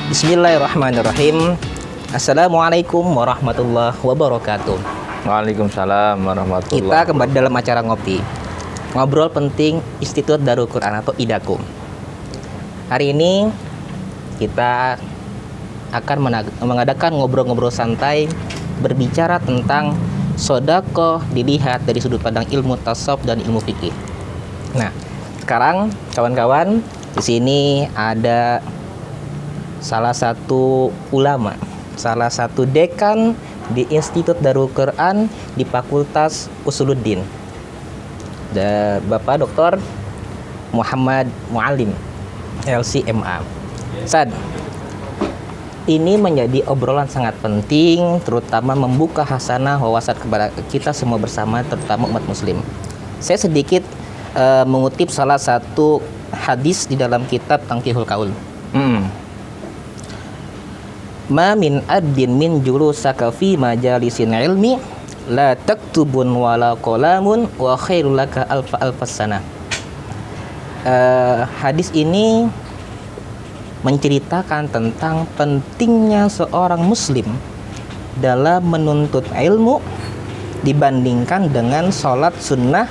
Bismillahirrahmanirrahim. Assalamualaikum warahmatullahi wabarakatuh. Waalaikumsalam warahmatullahi Kita kembali dalam acara ngopi, ngobrol penting Institut Darul Quran atau IDAQUM. Hari ini kita akan mengadakan ngobrol-ngobrol santai, berbicara tentang sodaqoh dilihat dari sudut pandang ilmu tasawuf dan ilmu fikih. Nah, sekarang kawan-kawan, di sini ada salah satu ulama, salah satu dekan di Institut Darul Quran di Fakultas Usuluddin, Bapak Dr. Muhammad Muallim, LCMA. Sad, ini menjadi obrolan sangat penting, terutama membuka hasanah wawasan kepada kita semua bersama, terutama umat muslim. Saya sedikit mengutip salah satu hadis di dalam kitab Tangkihul Qaul. Ma min abdin min julusaka fi majalisin ilmi la taktubun wala qalamun wa khairul laka alfas sana. Hadis ini menceritakan tentang pentingnya seorang muslim dalam menuntut ilmu dibandingkan dengan sholat sunnah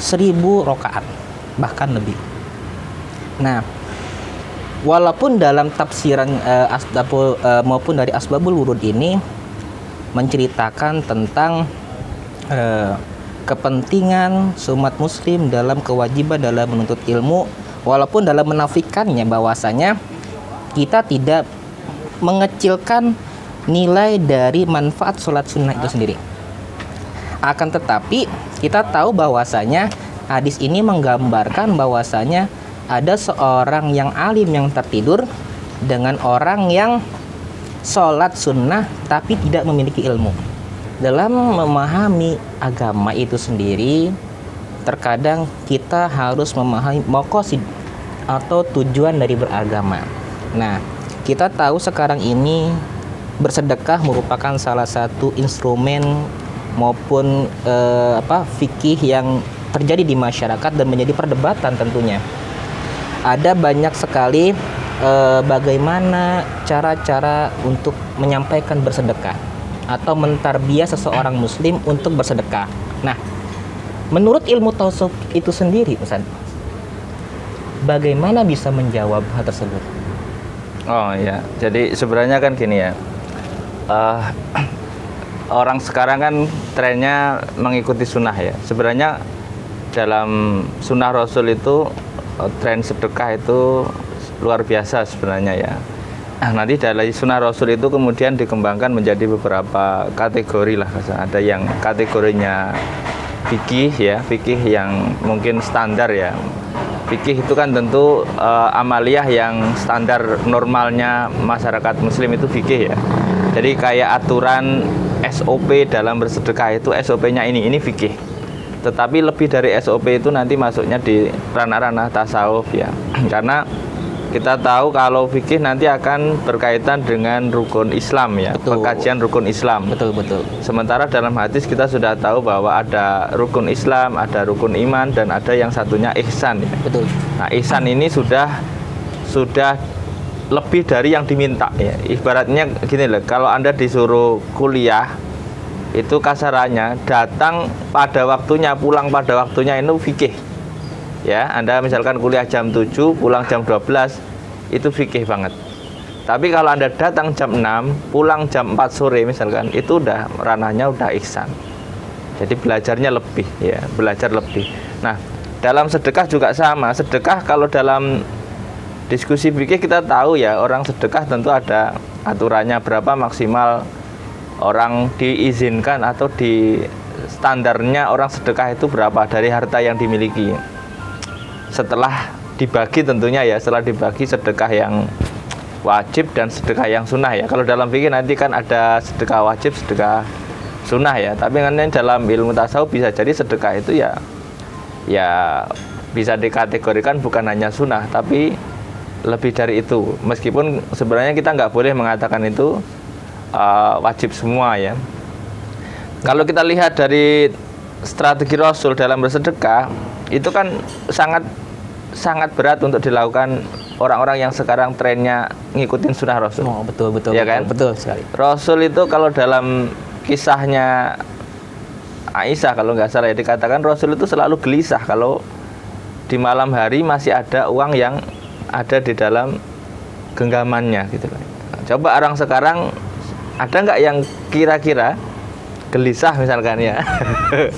1000 rakaat bahkan lebih. Nah, walaupun dalam tafsiran maupun dari Asbabul Wurud ini menceritakan tentang kepentingan umat muslim dalam kewajiban dalam menuntut ilmu, walaupun dalam menafikannya bahwasanya kita tidak mengecilkan nilai dari manfaat sholat sunnah itu sendiri. Akan tetapi kita tahu bahwasanya hadis ini menggambarkan bahwasanya ada seorang yang alim yang tertidur dengan orang yang sholat sunnah tapi tidak memiliki ilmu. Dalam memahami agama itu sendiri, terkadang kita harus memahami maqasid atau tujuan dari beragama. Nah, kita tahu sekarang ini bersedekah merupakan salah satu instrumen maupun fikih yang terjadi di masyarakat dan menjadi perdebatan tentunya. Ada banyak sekali bagaimana cara-cara untuk menyampaikan bersedekah atau mentarbiyah seseorang muslim untuk bersedekah. Nah, menurut ilmu tasawuf itu sendiri, Ustaz, bagaimana bisa menjawab hal tersebut? Oh ya, jadi sebenarnya kan gini ya, orang sekarang kan trennya mengikuti sunnah ya. Sebenarnya dalam sunnah Rasul itu tren sedekah itu luar biasa sebenarnya ya. Nanti dari sunnah Rasul itu kemudian dikembangkan menjadi beberapa kategori lah. Ada yang kategorinya fikih ya, fikih yang mungkin standar ya. Fikih itu kan tentu amaliyah yang standar normalnya masyarakat muslim itu fikih ya. Jadi kayak aturan SOP dalam bersedekah itu SOP-nya ini fikih. Tetapi lebih dari SOP itu nanti masuknya di ranah-ranah tasawuf ya. Karena kita tahu kalau fikih nanti akan berkaitan dengan rukun Islam ya. Betul. Pengkajian rukun Islam. Betul. Sementara dalam hadis kita sudah tahu bahwa ada rukun Islam, ada rukun iman, dan ada yang satunya ihsan ya. Betul. Nah, ihsan ini sudah lebih dari yang diminta ya. Ibaratnya gini loh, kalau Anda disuruh kuliah itu kasarannya datang pada waktunya, pulang pada waktunya, itu fikih ya. Anda misalkan kuliah jam 7 pulang jam 12 itu fikih banget. Tapi kalau Anda datang jam 6 pulang jam 4 sore misalkan, itu udah ranahnya udah ihsan. Jadi belajarnya lebih ya, belajar lebih. Nah, dalam sedekah juga sama. Sedekah kalau dalam diskusi fikih kita tahu ya, orang sedekah tentu ada aturannya berapa maksimal orang diizinkan atau di standarnya orang sedekah itu berapa dari harta yang dimiliki. Setelah dibagi tentunya ya, setelah dibagi sedekah yang wajib dan sedekah yang sunnah ya. Kalau dalam fikih nanti kan ada sedekah wajib, sedekah sunnah ya. Tapi kan dalam ilmu tasawuf bisa jadi sedekah itu ya bisa dikategorikan bukan hanya sunnah tapi lebih dari itu. Meskipun sebenarnya kita nggak boleh mengatakan itu wajib semua ya. Kalau kita lihat dari strategi Rasul dalam bersedekah itu kan sangat berat untuk dilakukan orang-orang yang sekarang trennya ngikutin sunnah Rasul. Oh, betul Ya kan? betul sekali. Rasul itu kalau dalam kisahnya Aisyah kalau nggak salah ya, dikatakan Rasul itu selalu gelisah kalau di malam hari masih ada uang yang ada di dalam genggamannya gitu kan. Coba orang sekarang ada nggak yang kira-kira gelisah misalkan ya.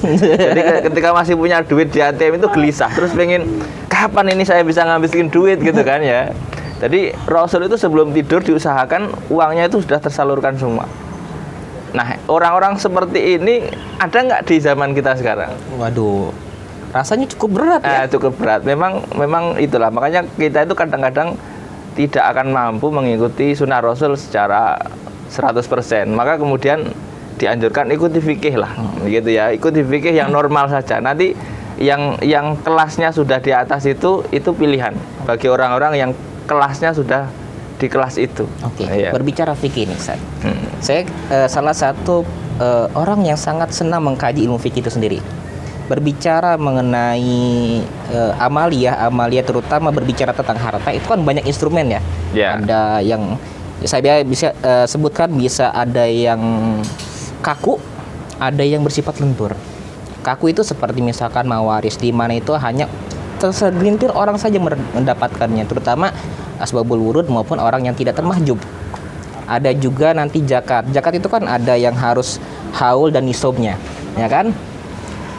Jadi ketika masih punya duit di ATM itu gelisah, terus pengen kapan ini saya bisa ngabisin duit gitu kan ya. Jadi Rasul itu sebelum tidur diusahakan uangnya itu sudah tersalurkan semua. Nah, orang-orang seperti ini ada nggak di zaman kita sekarang? Waduh, rasanya cukup berat ya. Cukup berat. Memang itulah. Makanya kita itu kadang-kadang tidak akan mampu mengikuti sunnah Rasul secara 100%. Maka kemudian dianjurkan ikuti fikih lah, gitu ya. Ikuti fikih yang normal saja. Nanti yang kelasnya sudah di atas itu pilihan bagi orang-orang yang kelasnya sudah di kelas itu. Oke, Iya. berbicara fikih nih, Ustaz. Saya salah satu orang yang sangat senang mengkaji ilmu fikih itu sendiri. Berbicara mengenai amalia terutama berbicara tentang harta itu kan banyak instrumen ya. Ya. Ada yang saya bisa sebutkan, bisa ada yang kaku, ada yang bersifat lentur. Kaku itu seperti misalkan mawaris, di mana itu hanya segelintir orang saja mendapatkannya, terutama asbabul wurud maupun orang yang tidak termahjub. Ada juga nanti zakat. Zakat itu kan ada yang harus haul dan nisabnya, ya kan?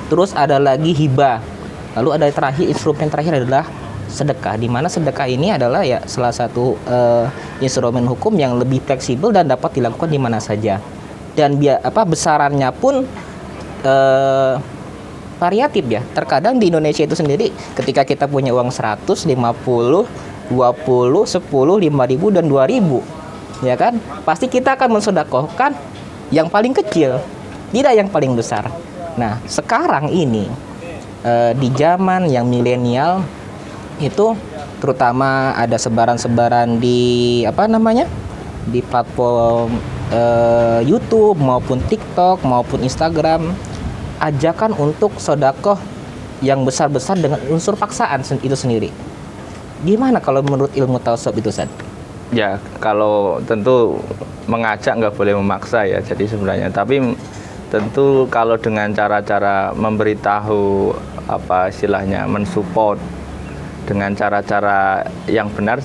Terus ada lagi hibah. Lalu ada instrumen terakhir adalah sedekah, di mana sedekah ini adalah ya salah satu instrumen hukum yang lebih fleksibel dan dapat dilakukan di mana saja. Dan besarannya pun variatif ya. Terkadang di Indonesia itu sendiri ketika kita punya uang 100, 50, 20, 10, 5.000 dan 2.000, ya kan? Pasti kita akan mensedekahkan yang paling kecil, tidak yang paling besar. Nah, sekarang ini di zaman yang milenial itu terutama ada sebaran-sebaran di di platform YouTube maupun TikTok maupun Instagram, ajakan untuk sedekah yang besar-besar dengan unsur paksaan itu sendiri. Gimana kalau menurut ilmu tasawuf itu, Ustaz? Ya, kalau tentu mengajak nggak boleh memaksa ya. Jadi sebenarnya, tapi tentu kalau dengan cara-cara memberitahu istilahnya mensupport dengan cara-cara yang benar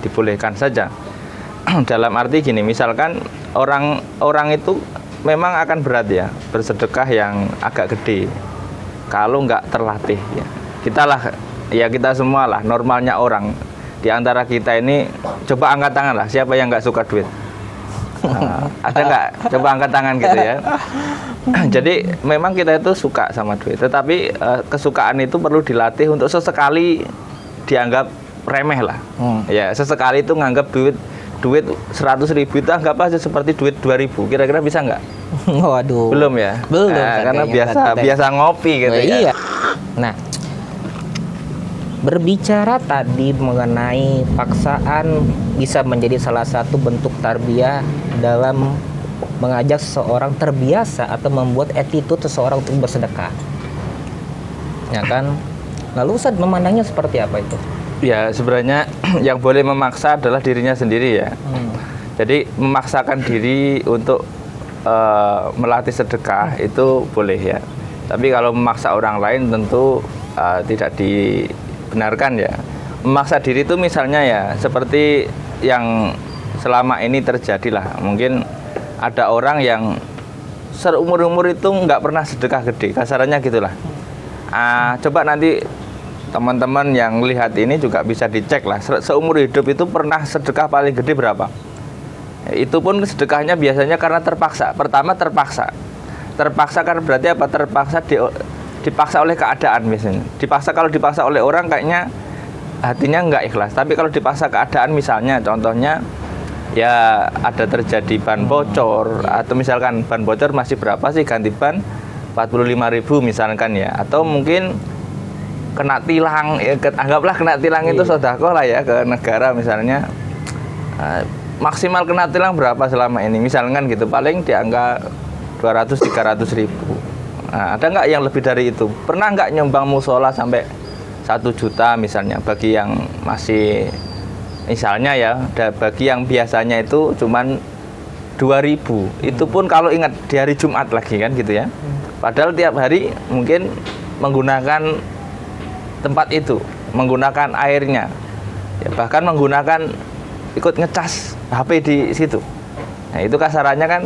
dibolehkan saja. Dalam arti gini, misalkan orang itu memang akan berat ya bersedekah yang agak gede kalau nggak terlatih ya. Kita semua lah normalnya orang di antara kita ini, coba angkat tangan lah siapa yang nggak suka duit. Ada nggak? Coba angkat tangan gitu ya. Jadi memang kita itu suka sama duit, tetapi kesukaan itu perlu dilatih untuk sesekali dianggap remeh lah. Ya, sesekali itu nganggap duit 100.000 itu anggap aja seperti duit 2.000. Kira-kira bisa nggak? Waduh. Belum ya? Belum. Karena biasa ngopi gitu ya. Iya. Nah, berbicara tadi mengenai paksaan bisa menjadi salah satu bentuk tarbiyah dalam mengajak seseorang terbiasa atau membuat attitude seseorang untuk bersedekah, ya kan? Lalu Ustaz memandangnya seperti apa itu? Ya, sebenarnya yang boleh memaksa adalah dirinya sendiri ya. Jadi memaksakan diri untuk melatih sedekah itu boleh ya. Tapi kalau memaksa orang lain tentu tidak dibenarkan ya. Memaksa diri itu misalnya ya seperti yang selama ini terjadi lah. Mungkin ada orang yang seumur-umur itu nggak pernah sedekah gede, kasarannya gitulah. Coba nanti teman-teman yang lihat ini juga bisa dicek lah, seumur hidup itu pernah sedekah paling gede berapa. Itu pun sedekahnya biasanya karena terpaksa. Pertama terpaksa kan berarti apa? Dipaksa oleh keadaan biasanya. Kalau dipaksa oleh orang kayaknya hatinya nggak ikhlas. Tapi kalau dipaksa keadaan, misalnya contohnya ya ada terjadi ban bocor, atau misalkan ban bocor masih berapa sih, ganti ban 45.000 misalkan ya, atau mungkin kena tilang ya, anggaplah kena tilang itu sedekah lah ya ke negara misalnya. Maksimal kena tilang berapa selama ini misalkan gitu, paling di angka 200-300 ribu. Ada nggak yang lebih dari itu? Pernah nggak nyumbang musola sampai 1 juta misalnya, bagi yang masih misalnya ya, bagi yang biasanya itu cuman 2.000, itu pun kalau ingat di hari Jumat lagi kan gitu ya. Padahal tiap hari mungkin menggunakan tempat itu, menggunakan airnya, ya, bahkan menggunakan ikut ngecas HP di situ. Nah itu kasarannya kan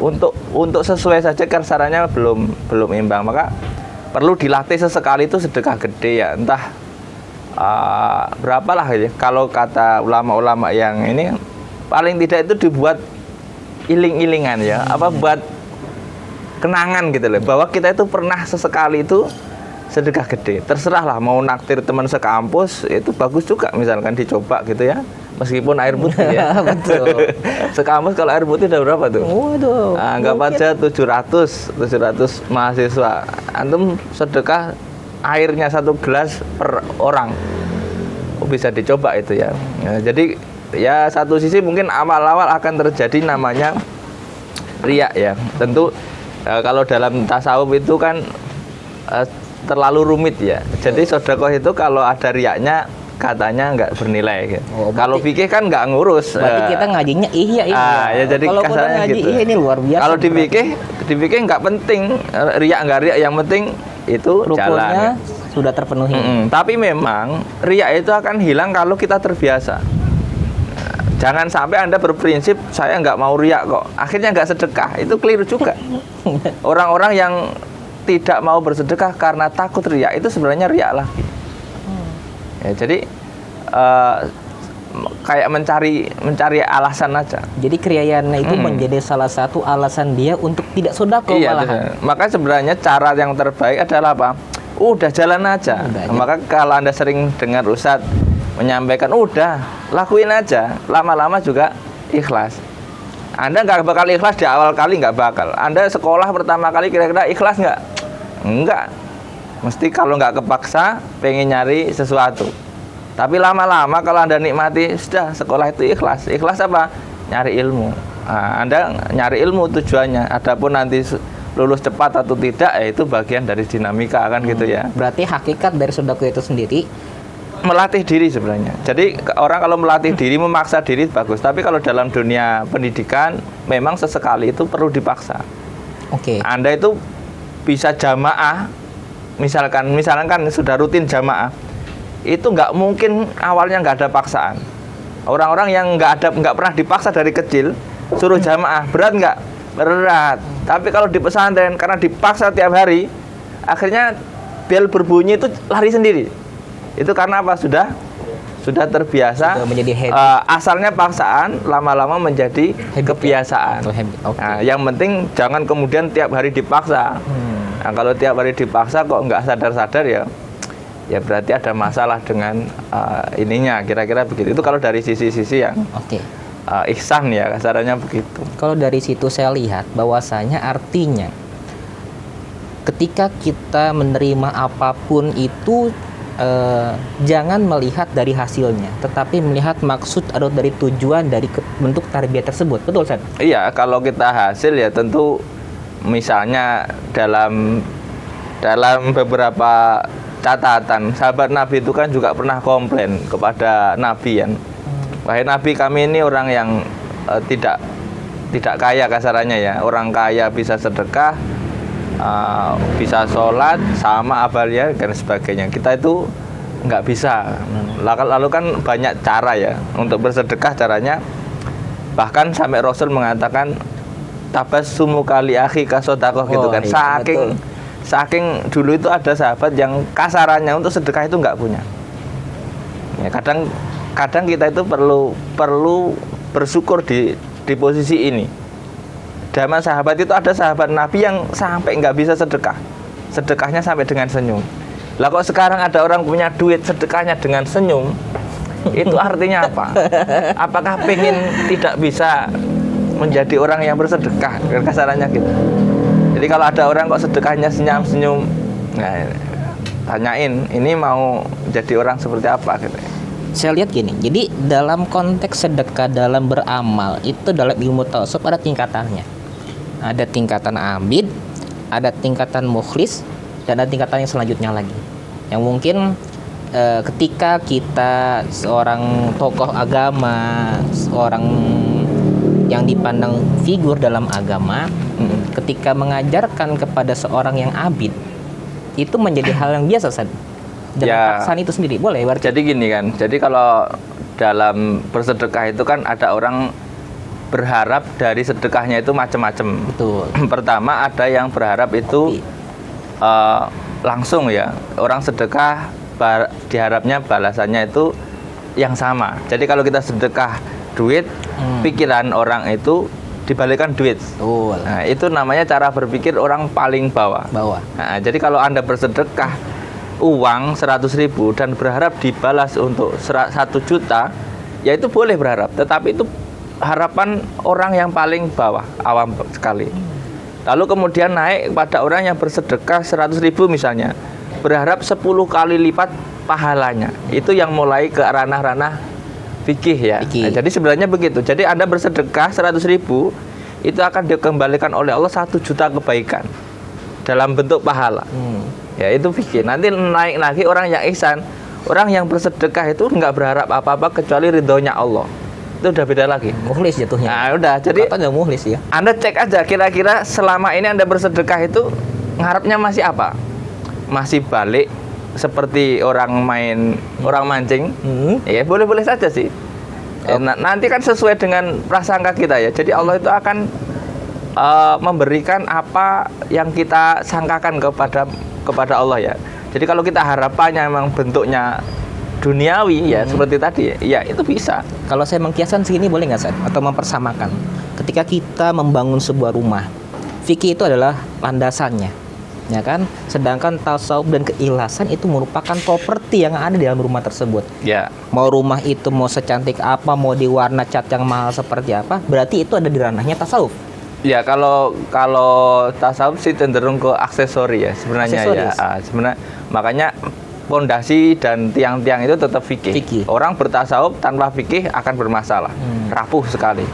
untuk sesuai saja kasarannya belum imbang, maka perlu dilatih sesekali itu sedekah gede ya, entah berapalah ya. Kalau kata ulama-ulama yang ini, paling tidak itu dibuat iling-ilingan ya, apa buat kenangan gitu loh, bahwa kita itu pernah sesekali itu sedekah gede. Terserah lah, mau naktir teman sekampus itu bagus juga, misalkan dicoba gitu ya, meskipun air putih ya. Betul. Sekampus kalau air putih udah berapa tuh? Waduh. Anggap aja 700 mahasiswa. Antum sedekah airnya 1 gelas per orang. Oh, bisa dicoba itu ya. Nah, jadi ya satu sisi mungkin awal-awal akan terjadi namanya riya ya. Tentu kalau dalam tasawuf itu kan terlalu rumit ya. Jadi sedekah itu kalau ada riyaknya katanya nggak bernilai gitu. Kalau fikih kan nggak ngurus. Berarti kita ngajinya ihya ini. Ya jadi kalau kasarnya ngaji gitu. ihya ini luar biasa. Kalau di fikih nggak penting riak nggak riak, yang penting itu rukunnya jalan. sudah terpenuhi. Tapi memang riak itu akan hilang kalau kita terbiasa. Jangan sampai Anda berprinsip saya nggak mau riak kok, akhirnya nggak sedekah, itu keliru juga. Orang-orang yang tidak mau bersedekah karena takut riak itu sebenarnya riak lagi. Ya, jadi kayak mencari alasan aja. Jadi kriyayannya itu menjadi salah satu alasan dia untuk tidak sedekah malahan. Maka sebenarnya cara yang terbaik adalah apa? Udah jalan aja. Maka kalau Anda sering dengar Ustadz menyampaikan, udah lakuin aja, lama-lama juga ikhlas. Anda nggak bakal ikhlas di awal kali, nggak bakal. Anda sekolah pertama kali kira-kira ikhlas nggak? Enggak. Mesti kalau nggak kepaksa pengen nyari sesuatu. Tapi lama-lama kalau Anda nikmati, sudah sekolah itu ikhlas. Ikhlas apa? Nyari ilmu. Nah, Anda nyari ilmu tujuannya. Adapun nanti lulus cepat atau tidak, ya itu bagian dari dinamika kan gitu ya. Berarti hakikat dari sedekah itu sendiri melatih diri sebenarnya. Jadi orang kalau melatih diri, memaksa diri bagus. Tapi kalau dalam dunia pendidikan memang sesekali itu perlu dipaksa. Oke. Anda itu bisa jamaah, misalkan kan sudah rutin jamaah, itu nggak mungkin awalnya nggak ada paksaan. Orang-orang yang nggak pernah dipaksa dari kecil suruh jamaah, berat nggak? Berat. Tapi kalau di pesantren karena dipaksa tiap hari, akhirnya bel berbunyi itu lari sendiri. Itu karena apa? Sudah terbiasa. Sudah menjadi habit. Asalnya paksaan, lama-lama menjadi kebiasaan. Okay. Nah, yang penting jangan kemudian tiap hari dipaksa. Nah, kalau tiap hari dipaksa kok nggak sadar-sadar ya berarti ada masalah dengan ininya, kira-kira begitu. Itu kalau dari sisi-sisi yang ihsan ya, kasarannya begitu. Kalau dari situ saya lihat bahwasanya artinya ketika kita menerima apapun itu jangan melihat dari hasilnya, tetapi melihat maksud atau dari tujuan dari bentuk tarbiyah tersebut. Betul, Ustaz? Iya, kalau kita hasil ya tentu misalnya dalam beberapa catatan sahabat Nabi itu kan juga pernah komplain kepada Nabi kan. Wahai Nabi, kami ini orang yang tidak kaya kasarannya ya. Orang kaya bisa sedekah, bisa sholat sama abalia dan sebagainya. Kita itu nggak bisa. Lalu kan banyak cara ya untuk bersedekah caranya. Bahkan sampai Rasul mengatakan tabassumu kali akhi kasodakoh gitu kan. Saking dulu itu ada sahabat yang kasarannya untuk sedekah itu nggak punya. Ya, kadang kita itu perlu bersyukur di posisi ini. Zaman sahabat itu ada sahabat Nabi yang sampai nggak bisa sedekah. Sedekahnya sampai dengan senyum. Lah kok sekarang ada orang punya duit sedekahnya dengan senyum? Itu artinya apa? Apakah pengen tidak bisa menjadi orang yang bersedekah? Kasarannya gitu. Jadi kalau ada orang kok sedekahnya senyum-senyum, nah, tanyain ini mau jadi orang seperti apa gitu. Saya lihat gini, jadi dalam konteks sedekah dalam beramal itu dalam ilmu tasawuf ada tingkatannya. Ada tingkatan abid, ada tingkatan mukhlis, dan ada tingkatan yang selanjutnya lagi. Yang mungkin ketika kita seorang tokoh agama, seorang yang dipandang figur dalam agama, ketika mengajarkan kepada seorang yang abid, itu menjadi hal yang biasa, Ustaz. Dan Ya. paksaan itu sendiri boleh berarti. Jadi gini kan, jadi kalau dalam bersedekah itu kan ada orang berharap dari sedekahnya itu macam-macam. Betul. Pertama ada yang berharap itu langsung ya, orang sedekah diharapnya balasannya itu yang sama. Jadi kalau kita sedekah duit, pikiran orang itu dibalikan duit. Betul. Nah, itu namanya cara berpikir orang paling bawah. Nah, jadi kalau Anda bersedekah uang 100.000 dan berharap dibalas untuk 1 juta, ya itu boleh berharap. Tetapi itu harapan orang yang paling bawah, awam sekali. Lalu kemudian naik pada orang yang bersedekah 100.000 misalnya, berharap 10 kali lipat pahalanya. Itu yang mulai ke ranah-ranah fikih ya. Fikih. Nah, jadi sebenarnya begitu. Jadi Anda bersedekah 100.000 itu akan dikembalikan oleh Allah 1 juta kebaikan dalam bentuk pahala. Ya itu fikih. Nanti naik lagi orang yang ihsan, orang yang bersedekah itu nggak berharap apa-apa kecuali ridhonya Allah. Itu udah beda lagi. Mukhlis jatuhnya. Nah udah. Jadi Katanya mukhlis ya. Anda cek aja kira-kira selama ini Anda bersedekah itu ngarepnya masih apa? Masih balik seperti orang mancing, ya boleh-boleh saja sih. Nanti kan sesuai dengan prasangka kita ya. Jadi Allah itu akan memberikan apa yang kita sangkakan kepada Allah ya. Jadi kalau kita harapannya memang bentuknya duniawi ya seperti tadi ya itu bisa. Kalau saya mengkiaskan segini boleh nggak, Ustaz? Atau mempersamakan. Ketika kita membangun sebuah rumah, fikih itu adalah landasannya. Ya kan, sedangkan tasawuf dan keikhlasan itu merupakan properti yang ada di dalam rumah tersebut. Ya. Mau rumah itu mau secantik apa, mau diwarna cat yang mahal seperti apa, berarti itu ada di ranahnya tasawuf. Ya kalau tasawuf sih cenderung ke aksesori ya sebenarnya Aksesoris. ya. Sebenarnya makanya pondasi dan tiang-tiang itu tetap fikih. Orang bertasawuf tanpa fikih akan bermasalah, rapuh sekali.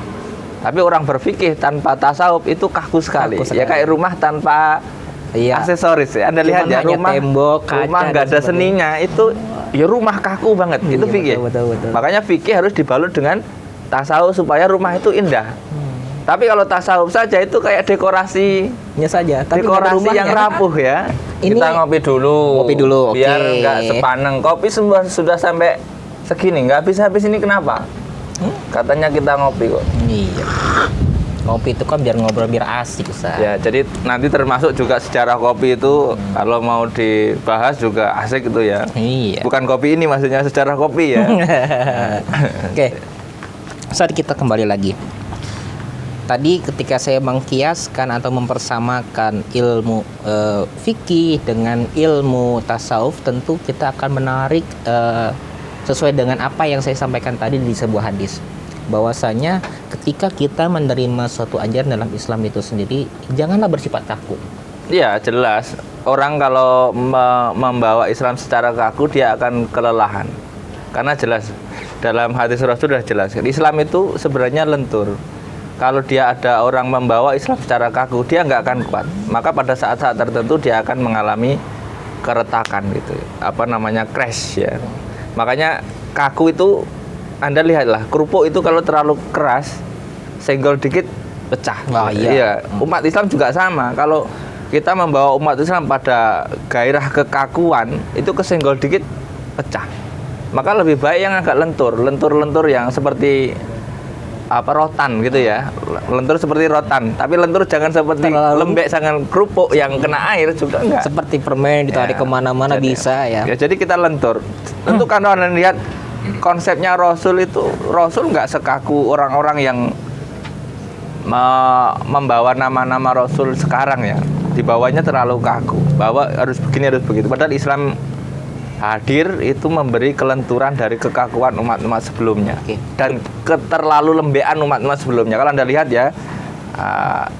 Tapi orang berfikih tanpa tasawuf itu kaku sekali. Ya kayak rumah tanpa aksesoris ya. Anda lihat ya rumah tembok, kaca, rumah nggak ada seninya itu ya rumah kaku banget. Itu fikih. Betul. Makanya fikih harus dibalut dengan tasawuf supaya rumah itu indah. Tapi kalau tasawuf saja itu kayak dekorasinya saja, tapi dekorasi yang rapuh ya. Ini kita ngopi dulu, biar oke. nggak sepaneng. Kopi sudah sampai segini, nggak habis ini kenapa? Katanya kita ngopi kok. Iya. Kopi itu kan biar ngobrol biar asik, Ustaz. Ya, jadi nanti termasuk juga sejarah kopi itu kalau mau dibahas juga asik itu ya. Iya. Bukan kopi ini maksudnya sejarah kopi ya. Oke. Saat kita kembali lagi. Tadi ketika saya mengkiaskan atau mempersamakan ilmu fikih dengan ilmu tasawuf, tentu kita akan menarik sesuai dengan apa yang saya sampaikan tadi di sebuah hadis. Bahwasanya ketika kita menerima suatu ajaran dalam Islam itu sendiri, janganlah bersifat kaku. Iya, jelas. Orang kalau membawa Islam secara kaku dia akan kelelahan. Karena jelas dalam hadis Rasul sudah jelas. Islam itu sebenarnya lentur. Kalau dia ada orang membawa Islam secara kaku, dia nggak akan kuat. Maka pada saat-saat tertentu dia akan mengalami keretakan gitu. Apa namanya crash ya. Makanya kaku itu Anda lihatlah, kerupuk itu kalau terlalu keras, senggol dikit pecah. Oh, iya. Umat Islam juga sama. Kalau kita membawa umat Islam pada gairah kekakuan, itu kesenggol dikit pecah. Maka lebih baik yang agak lentur yang seperti rotan gitu ya. Lentur seperti rotan, tapi lentur jangan seperti lembek sangat kerupuk yang kena air juga enggak. Seperti permen ditarik kemana-mana bisa ya. Jadi kita lentur. Tentu kalau Anda lihat konsepnya Rasul itu, Rasul nggak sekaku orang-orang yang membawa nama-nama Rasul sekarang ya. Dibawanya terlalu kaku, bahwa harus begini harus begitu. Padahal Islam hadir itu memberi kelenturan dari kekakuan umat-umat sebelumnya. Dan keterlalu lembean umat-umat sebelumnya. Kalau Anda lihat ya,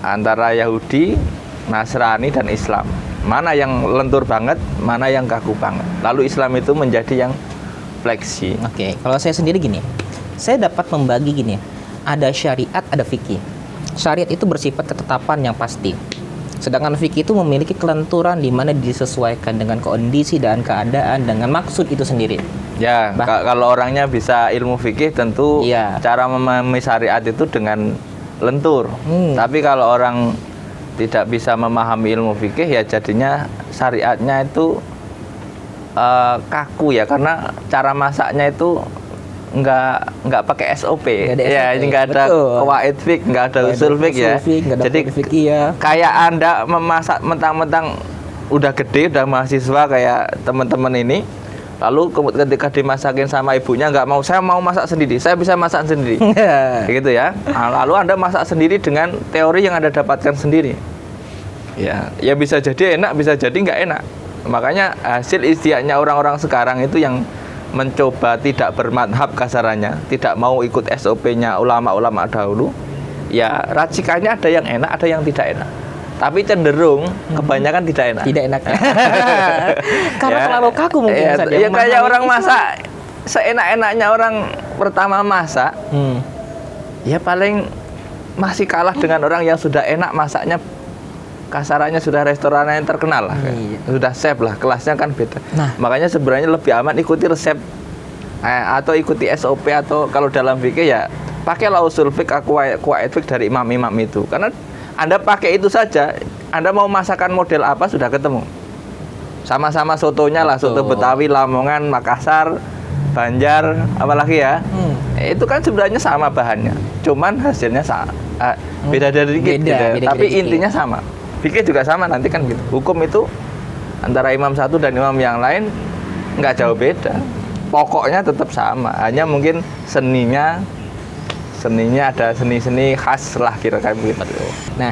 antara Yahudi, Nasrani dan Islam, mana yang lentur banget, mana yang kaku banget. Lalu Islam itu menjadi yang fleksi. Kalau saya sendiri gini, saya dapat membagi gini, ada syariat, ada fikih. Syariat itu bersifat ketetapan yang pasti. Sedangkan fikih itu memiliki kelenturan di mana disesuaikan dengan kondisi dan keadaan dengan maksud itu sendiri. Ya, kalau orangnya bisa ilmu fikih tentu Iya. cara memahami syariat itu dengan lentur. Tapi kalau orang tidak bisa memahami ilmu fikih ya jadinya syariatnya itu kaku ya, karena cara masaknya itu nggak pakai SOP. Nggak ada Ya, SOP. nggak ada Betul. qawaid fiqh, nggak ada usul fiqh ya. Jadi fikih ya. kayak Anda memasak mentang-mentang udah gede, udah mahasiswa kayak teman-teman ini, lalu ketika dimasakin sama ibunya nggak mau, saya mau masak sendiri, saya bisa masak sendiri. Gitu ya. Nah, lalu Anda masak sendiri dengan teori yang Anda dapatkan sendiri. Ya bisa jadi enak, bisa jadi nggak enak. Makanya hasil istiaknya orang-orang sekarang itu yang mencoba tidak bermadhab kasarannya, tidak mau ikut SOP-nya ulama-ulama dahulu, ya racikannya ada yang enak, ada yang tidak enak. Tapi cenderung kebanyakan tidak enak. Tidak enak. Karena terlalu kaku mungkin. Ya kayak orang masak seenak-enaknya orang pertama masak, ya paling masih kalah dengan orang yang sudah enak masaknya. Kasarannya sudah restoran yang terkenal lah, sudah chef lah, kelasnya kan beda. Nah, makanya sebenarnya lebih aman ikuti resep atau ikuti SOP, atau kalau dalam fikih ya pakailah usul fiqh, qawaid fiqh dari imam-imam itu. Karena Anda pakai itu saja, Anda mau masakan model apa sudah ketemu. Sama-sama sotonya lah, soto Betawi, Lamongan, Makassar, Banjar, apalagi ya. Itu kan sebenarnya sama bahannya, cuman hasilnya beda dari dikit, beda tapi intinya sama. Fikih juga sama nanti kan gitu. Hukum itu antara imam satu dan imam yang lain nggak jauh beda. Pokoknya tetap sama. Hanya mungkin seninya ada seni-seni khas lah kira-kira begitu. Nah,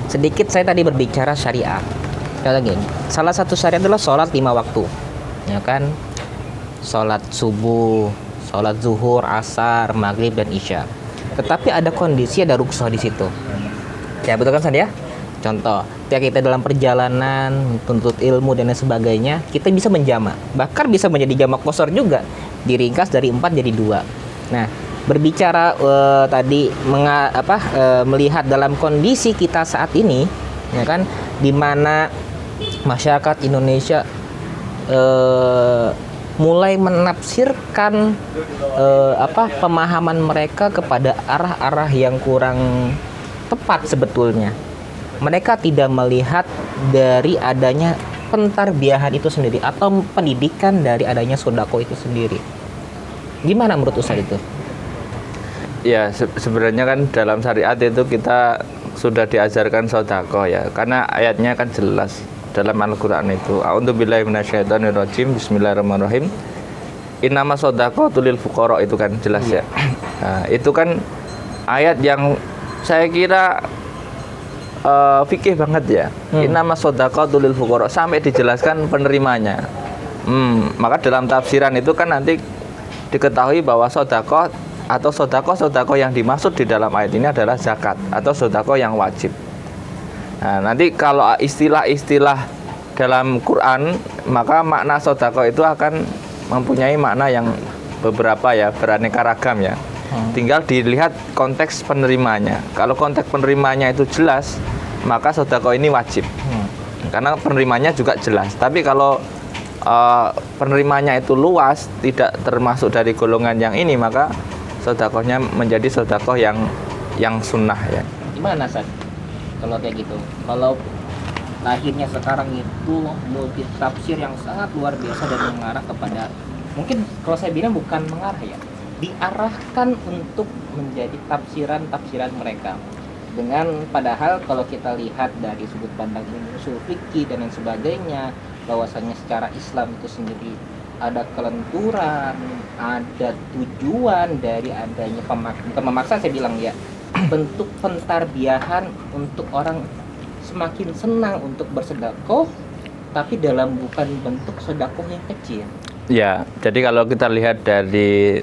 sedikit saya tadi berbicara syariah. Contoh gini, salah satu syariat adalah sholat 5 waktu. Ya kan? Sholat subuh, sholat zuhur, asar, maghrib, dan isya. Tetapi ada kondisi, ada rukhsah di situ. Ya betul kan San ya? Contoh, ketika kita dalam perjalanan tuntut ilmu dan lain sebagainya, kita bisa menjamak, bahkan bisa menjadi jamak qashar juga, diringkas dari 4 jadi 2. Nah, berbicara tadi melihat dalam kondisi kita saat ini, ya kan, di mana masyarakat Indonesia mulai menafsirkan pemahaman mereka kepada arah-arah yang kurang tepat sebetulnya. Mereka tidak melihat dari adanya pentarbiahan itu sendiri atau pendidikan dari adanya sodako itu sendiri. Gimana menurut Ustaz itu? Ya sebenarnya kan dalam syariat itu kita sudah diajarkan sodako ya, karena ayatnya kan jelas dalam Al-Quran itu. A'udzubillahi minasyaitonirrajim. Bismillahirrahmanirrahim. Innama sodaqatu lil fuqara, itu kan jelas ya. Nah, itu kan ayat yang saya kira fikih banget ya. Innama sodaqatu lil fuqara, sampai dijelaskan penerimanya. Maka dalam tafsiran itu kan nanti diketahui bahwa sodaqah atau sodaqah yang dimaksud di dalam ayat ini adalah zakat atau sodaqah yang wajib. Nah, nanti kalau istilah-istilah dalam Quran, maka makna sodaqah itu akan mempunyai makna yang beberapa ya, beraneka ragam ya. Tinggal dilihat konteks penerimanya. Kalau konteks penerimanya itu jelas, maka sodaqah ini wajib. Karena penerimanya juga jelas. Tapi kalau penerimanya itu luas, tidak termasuk dari golongan yang ini, maka sodaqahnya menjadi sodaqah yang sunnah ya. Gimana San? Kalau kayak gitu, kalau lahirnya sekarang itu multi tafsir yang sangat luar biasa dan mengarah kepada, mungkin kalau saya bilang bukan mengarah ya, diarahkan untuk menjadi tafsiran mereka. Dengan padahal kalau kita lihat dari sudut pandang usul fikih dan lain sebagainya, bahwasanya secara Islam itu sendiri ada kelenturan, ada tujuan dari adanya pemaksa, saya bilang ya, bentuk pentarbiahan untuk orang semakin senang untuk bersedekah, tapi dalam bukan bentuk sedekah yang kecil. Ya, jadi kalau kita lihat dari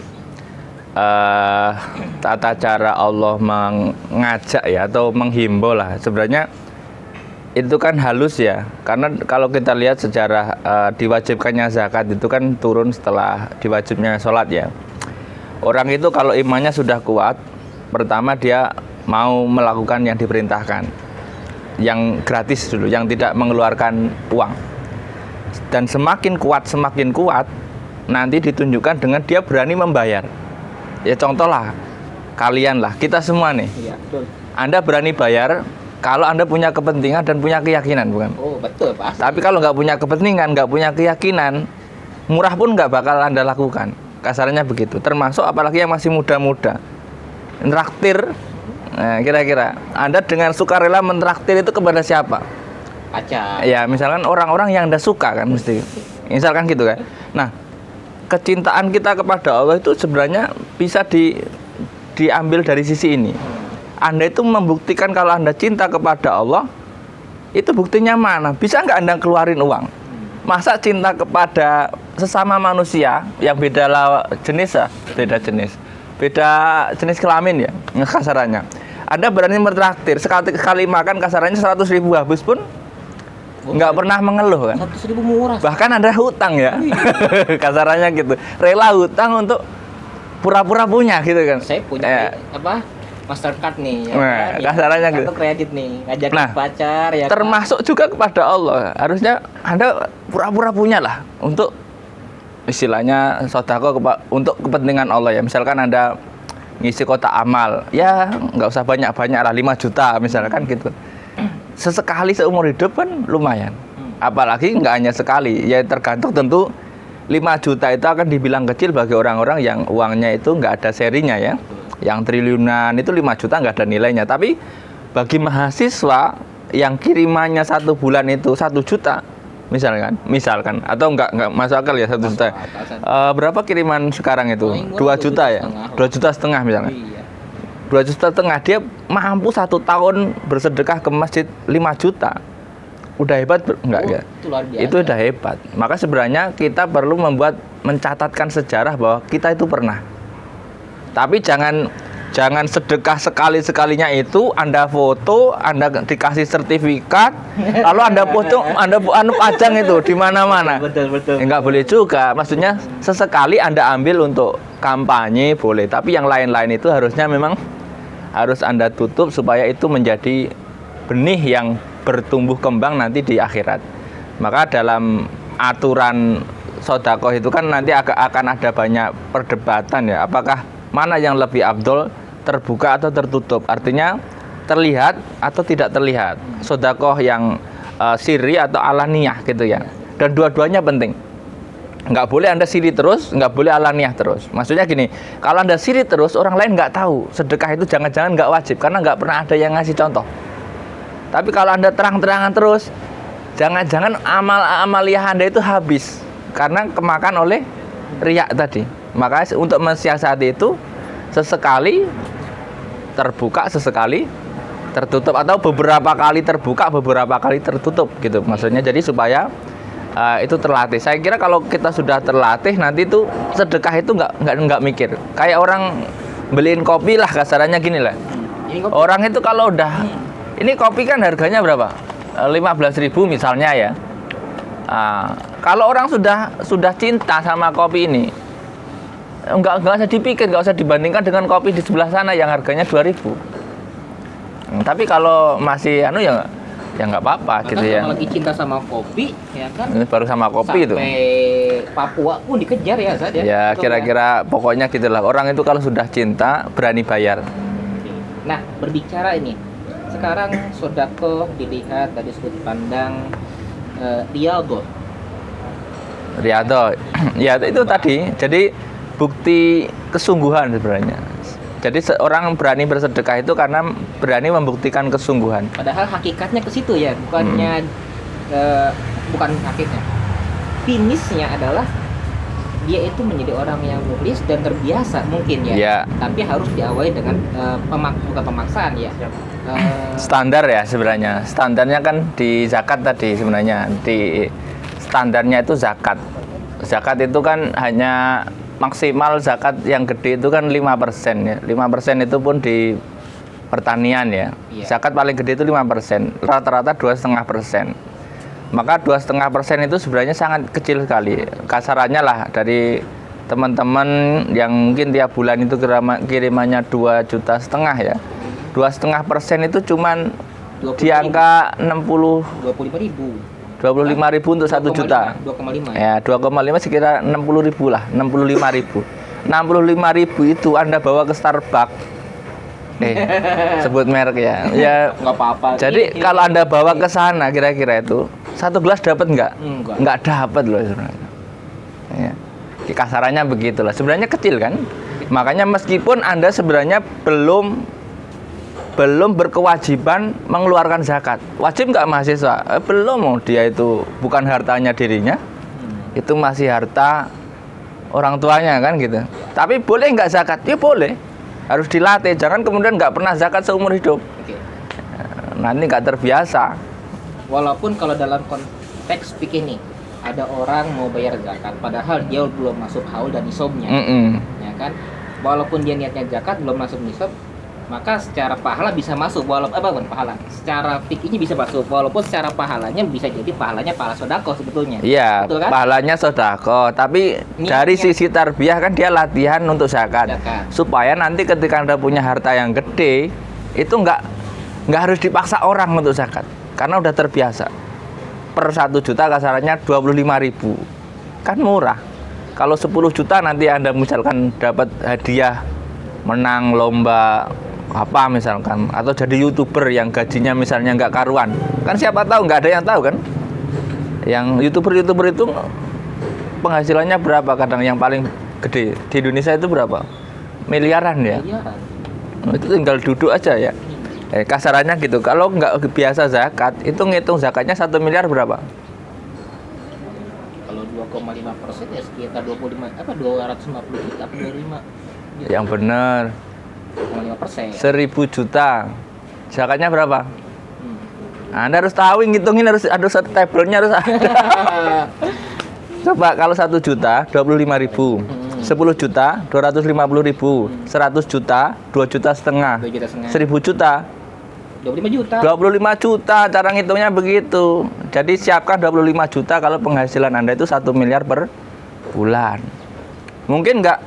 tata cara Allah mengajak ya, atau menghimbau lah, sebenarnya itu kan halus ya. Karena kalau kita lihat sejarah diwajibkannya zakat itu kan turun setelah diwajibnya sholat ya. Orang itu kalau imannya sudah kuat, pertama dia mau melakukan yang diperintahkan. yang gratis dulu, yang tidak mengeluarkan uang. Dan semakin kuat nanti ditunjukkan dengan dia berani membayar. Ya contoh lah, kalian lah, kita semua nih. Iya, betul. Anda berani bayar kalau Anda punya kepentingan dan punya keyakinan, bukan? Oh, betul, Pak. Tapi kalau nggak punya kepentingan, nggak punya keyakinan, murah pun nggak bakal Anda lakukan. Kasarnya begitu. Termasuk apalagi yang masih muda-muda. Traktir, nah, kira-kira Anda dengan sukarela mentraktir itu kepada siapa? Pacar. Ya, misalkan orang-orang yang Anda suka kan mesti. Misalkan gitu kan. Nah, kecintaan kita kepada Allah itu sebenarnya bisa diambil dari sisi ini. Anda itu membuktikan kalau Anda cinta kepada Allah, itu buktinya mana? Bisa nggak Anda keluarin uang? Masa cinta kepada sesama manusia yang beda jenis ya? Beda jenis kelamin ya, kasarannya. Anda berani mentraktir, sekali makan kasarannya 100.000 habis pun nggak pernah mengeluh kan? 100.000 murah. Bahkan Anda hutang ya, kasarannya gitu. Rela hutang untuk pura-pura punya gitu kan? Saya punya Mastercard nih, ya, nah, kasarannya kartu gitu. kredit nih, ngajakin Nah, pacar ya. termasuk juga kepada Allah. Harusnya Anda pura-pura punya lah untuk istilahnya sodako untuk kepentingan Allah ya. Misalkan Anda ngisi kotak amal, ya nggak usah banyak-banyak lah, 5 juta misalkan gitu. Sesekali seumur hidup kan lumayan. Apalagi nggak hanya sekali, ya tergantung tentu 5 juta itu akan dibilang kecil bagi orang-orang yang uangnya itu nggak ada serinya ya. Yang triliunan itu 5 juta nggak ada nilainya. Tapi bagi mahasiswa yang kirimannya 1 bulan itu 1 juta misalkan atau nggak masuk akal ya 1 juta. Berapa kiriman sekarang itu? 2 juta ya? 2,5 juta misalnya. 2,5 juta dia mampu 1 tahun bersedekah ke masjid 5 juta. Udah hebat enggak ya? Itu udah hebat. Maka sebenarnya kita perlu mencatatkan sejarah bahwa kita itu pernah. Tapi jangan sedekah sekalinya itu Anda foto, Anda dikasih sertifikat, lalu Anda foto, Anda pajang itu di mana-mana. Betul. Enggak boleh juga. Maksudnya sesekali Anda ambil untuk kampanye boleh, tapi yang lain-lain itu harusnya memang harus Anda tutup supaya itu menjadi benih yang bertumbuh kembang nanti di akhirat. Maka dalam aturan sodakoh itu kan nanti akan ada banyak perdebatan ya. Apakah mana yang lebih afdol, terbuka atau tertutup? Artinya terlihat atau tidak terlihat. Sodakoh yang sirri atau alaniyah gitu ya. Dan dua-duanya penting. Nggak boleh Anda siri terus, nggak boleh alaniyah terus. Maksudnya gini, kalau Anda siri terus, orang lain nggak tahu. Sedekah itu jangan-jangan nggak wajib, karena nggak pernah ada yang ngasih contoh. Tapi kalau Anda terang-terangan terus, jangan-jangan amaliyah Anda itu habis karena kemakan oleh riak tadi. Maka untuk mensiasati itu sesekali terbuka, sesekali tertutup, atau beberapa kali terbuka, beberapa kali tertutup gitu. Maksudnya jadi supaya itu terlatih. Saya kira kalau kita sudah terlatih nanti itu sedekah itu nggak mikir. Kayak orang beliin kopi lah, kasarannya gini lah. Orang itu kalau udah ini kopi kan harganya berapa? 15.000 misalnya ya. Kalau orang sudah cinta sama kopi ini, nggak usah dipikir, nggak usah dibandingkan dengan kopi di sebelah sana yang harganya 2.000. Tapi kalau masih ya nggak apa-apa gitu ya. Kalau lagi cinta sama kopi ya kan. Ini baru sama kopi itu. Sampai Papua pun dikejar ya saja. Ya kira-kira pokoknya gitulah. Orang itu kalau sudah cinta berani bayar. Nah, berbicara ini, sekarang sodako dilihat dari sudut pandang riyadhah. Ya itu tadi. Jadi bukti kesungguhan sebenarnya. Jadi seorang berani bersedekah itu karena berani membuktikan kesungguhan. Padahal hakikatnya ke situ ya, bukan hakikatnya. Finishnya adalah dia itu menjadi orang yang mukhlis dan terbiasa mungkin ya. Tapi harus diawali dengan bukan pemaksaan ya. Standar ya sebenarnya. Standarnya kan di zakat tadi sebenarnya. Di standarnya itu zakat. Zakat itu kan hanya maksimal zakat yang gede itu kan 5% ya. 5% itu pun di pertanian ya. Zakat paling gede itu 5%. Rata-rata 2,5%. Maka 2,5% itu sebenarnya sangat kecil sekali. Kasarannya lah dari teman-teman yang mungkin tiap bulan itu kirimannya 2,5 juta ya. 2,5% itu cuman di angka 25.000 untuk 1 juta. 2,5 Ya, 2,5 sekitar 60.000 lah, 65.000. 65.000 itu Anda bawa ke Starbucks. Sebut merek ya. Ya, nggak apa-apa. jadi kalau Anda bawa ke sana kira-kira itu satu gelas dapat nggak? Nggak dapat loh sebenarnya. Ya. Kasarannya begitulah. Sebenarnya kecil kan? Makanya meskipun Anda sebenarnya belum berkewajiban mengeluarkan zakat. Wajib nggak mahasiswa? Belum, dia itu bukan hartanya dirinya, itu masih harta orang tuanya kan gitu. Tapi boleh nggak zakat? Ya boleh. Harus dilatih. Jangan kemudian nggak pernah zakat seumur hidup. Oke. Nanti nggak terbiasa. Walaupun kalau dalam konteks fikih nih, ada orang mau bayar zakat, padahal dia belum masuk haul dan nisabnya, ya kan? Walaupun dia niatnya zakat belum masuk nisab, maka secara pahala bisa masuk, walaupun bukan pahala, secara fikihnya bisa masuk, walaupun secara pahalanya bisa jadi pahala sedekah sebetulnya. Iya, betul kan? pahalanya sedekah, tapi dari sisi tarbiyah kan dia latihan untuk zakat. Supaya nanti ketika Anda punya harta yang gede, itu nggak harus dipaksa orang untuk zakat, karena udah terbiasa. Per 1 juta kasarannya 25.000, kan murah. Kalau 10 juta nanti Anda misalkan dapat hadiah menang lomba apa misalkan, atau jadi YouTuber yang gajinya misalnya nggak karuan, kan siapa tahu, nggak ada yang tahu kan. Yang YouTuber itu penghasilannya berapa, kadang yang paling gede di Indonesia itu berapa, miliaran ya. Itu tinggal duduk aja ya. Kasarannya gitu. Kalau nggak biasa zakat, itu ngitung zakatnya 1 miliar berapa? Kalau 2,5% ya sekitar 250 juta, 25 juta. Yang benar 2,5%. 1.000 juta. Zakatnya berapa? Anda harus tahu, ngitungin harus ada tabelnya, harus ada. Coba kalau 1 juta 25.000, 10 juta 250.000, 100 juta 2,5 juta, 1.000 juta 25 juta. 25 juta, cara ngitungnya begitu. Jadi siapkan 25 juta kalau penghasilan Anda itu 1 miliar per bulan. Mungkin nggak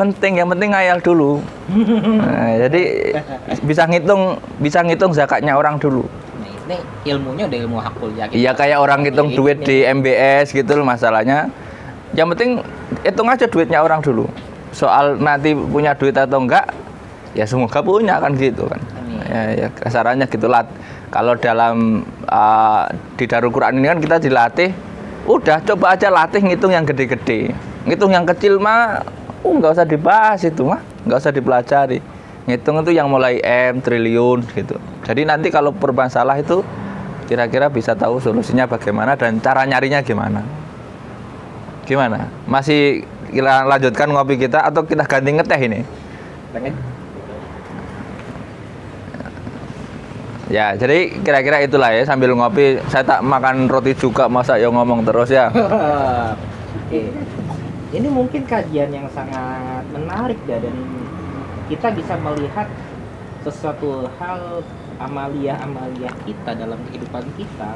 penting, yang penting ngayal dulu. Nah, jadi bisa ngitung zakatnya orang dulu. Nah, ini ilmunya udah ilmu hakul yakin. Iya, kayak orang ngitung duit di MBS gitu loh masalahnya. Yang penting hitung aja duitnya orang dulu. Soal nanti punya duit atau enggak, ya semoga punya kan gitu kan. Ya kasarannya gitulah. Kalau dalam di Darul Quran ini kan kita dilatih, udah coba aja latih ngitung yang gede-gede. Ngitung yang kecil mah nggak usah dibahas, itu mah nggak usah dipelajari. Ngitung itu yang mulai M, triliun gitu. Jadi nanti kalau bermasalah itu kira-kira bisa tahu solusinya bagaimana dan cara nyarinya gimana. Gimana? Masih kita lanjutkan ngopi kita atau kita ganti ngeteh ini? Ya, jadi kira-kira itulah ya, sambil ngopi saya tak makan roti juga, masa ya ngomong terus ya. Oke. Ini mungkin kajian yang sangat menarik dan kita bisa melihat sesuatu hal amalia-amalia kita dalam kehidupan kita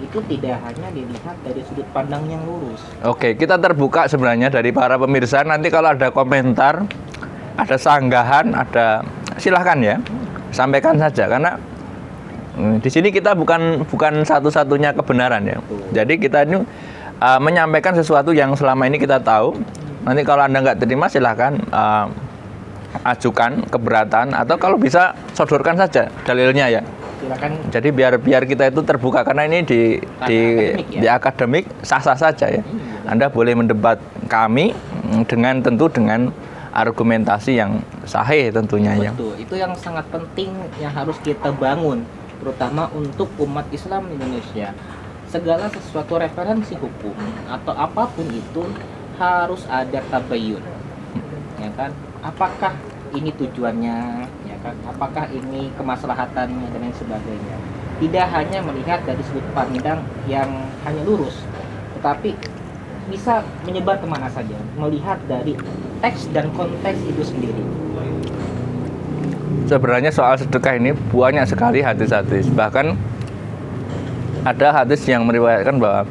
itu tidak hanya dilihat dari sudut pandang yang lurus. Oke, kita terbuka sebenarnya dari para pemirsa. Nanti kalau ada komentar, ada sanggahan, ada silahkan ya, sampaikan saja, karena di sini kita bukan satu-satunya kebenaran ya. Jadi kita ini menyampaikan sesuatu yang selama ini kita tahu. Nanti kalau Anda nggak terima silahkan ajukan keberatan, atau kalau bisa sodorkan saja dalilnya ya. Silakan. Jadi biar kita itu terbuka, karena ini di akademik sah-sah saja ya. Anda boleh mendebat kami tentu dengan argumentasi yang sahih tentunya ya. Betul. Itu yang sangat penting yang harus kita bangun, terutama untuk umat Islam Indonesia. Segala sesuatu referensi hukum atau apapun itu harus ada tabayun, ya kan? Apakah ini tujuannya, ya kan? Apakah ini kemaslahatannya dan lain sebagainya. Tidak hanya melihat dari sudut pandang yang hanya lurus, tetapi bisa menyebar kemana saja, melihat dari teks dan konteks itu sendiri. Sebenarnya soal sedekah ini banyak sekali hadis-hadis. Bahkan ada hadis yang meriwayatkan bahwa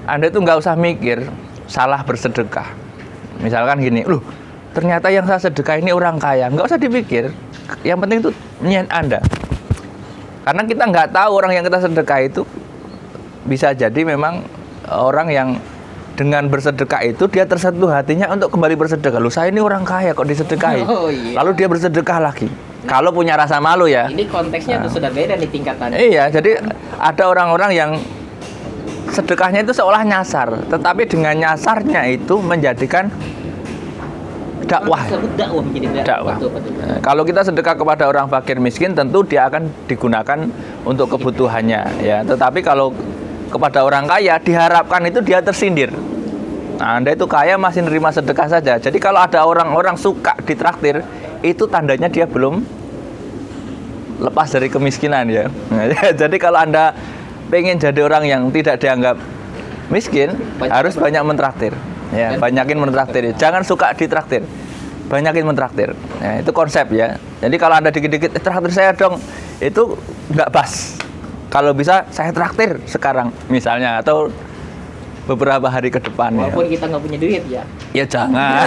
Anda itu nggak usah mikir salah bersedekah. Misalkan gini, loh ternyata yang saya sedekah ini orang kaya, nggak usah dipikir. Yang penting itu niat Anda. Karena kita nggak tahu orang yang kita sedekah itu bisa jadi memang orang yang dengan bersedekah itu dia tersentuh hatinya untuk kembali bersedekah. Loh, saya ini orang kaya kok disedekahi. Oh, iya. Lalu dia bersedekah lagi. Kalau punya rasa malu ya. Ini konteksnya tuh sudah beda nih tingkatannya. Iya, jadi ada orang-orang yang sedekahnya itu seolah nyasar, tetapi dengan nyasarnya itu menjadikan dakwah. Disebut dakwah menjadi Dakwah. Betul. Kalau kita sedekah kepada orang fakir miskin, tentu dia akan digunakan untuk kebutuhannya, ya. Tetapi kalau kepada orang kaya diharapkan itu dia tersindir. Nah, Anda itu kaya masih nerima sedekah saja. Jadi kalau ada orang-orang suka ditraktir, itu tandanya dia belum lepas dari kemiskinan ya. Jadi kalau Anda pengen jadi orang yang tidak dianggap miskin, harus banyak mentraktir. Ya, banyakin mentraktir. Jangan suka ditraktir. Banyakin mentraktir. Ya, itu konsep ya. Jadi kalau Anda dikit-dikit traktir saya dong, itu nggak pas. Kalau bisa saya traktir sekarang misalnya, atau beberapa hari ke depan. Walaupun kita nggak punya duit ya. Ya jangan.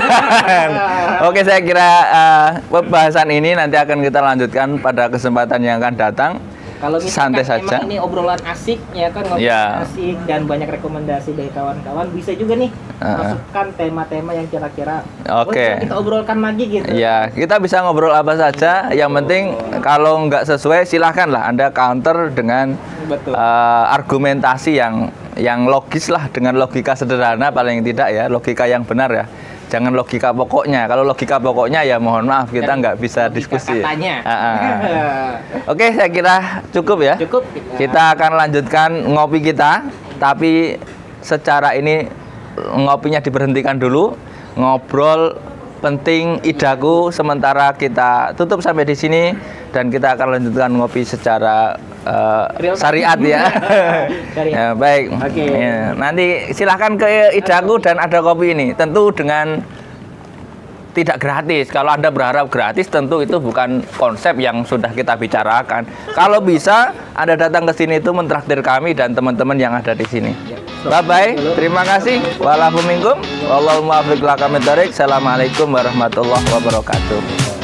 Oke, saya kira pembahasan ini nanti akan kita lanjutkan pada kesempatan yang akan datang. Kalau misalkan Santai saja. emang ini obrolan asik ya kan, ngobrol Ya. asik dan banyak rekomendasi dari kawan-kawan, bisa juga nih masukkan tema-tema yang kira-kira Oke. boleh kita obrolkan lagi gitu. Ya, kita bisa ngobrol apa saja. Yang penting kalau nggak sesuai silahkan lah Anda counter dengan Betul. argumentasi yang logis lah, dengan logika sederhana paling tidak ya, logika yang benar ya. Jangan logika pokoknya. Kalau logika pokoknya ya mohon maaf kita nggak bisa Logika diskusi. katanya. Oke, saya kira cukup ya. Cukup. Kita akan lanjutkan ngopi kita, tapi secara ini ngopinya diberhentikan dulu. Ngobrol penting idaku sementara kita tutup sampai di sini, dan kita akan lanjutkan ngopi secara Real syariat ya. Syariat. Ya, baik. Oke. Ya, nanti silahkan ke idaku dan ada kopi ini. Tentu dengan tidak gratis. Kalau Anda berharap gratis, tentu itu bukan konsep yang sudah kita bicarakan. Kalau bisa Anda datang ke sini itu mentraktir kami dan teman-teman yang ada di sini. Bye bye. Terima kasih. Walaupun minkum. Wallahumma afiq. Assalamualaikum warahmatullahi wabarakatuh.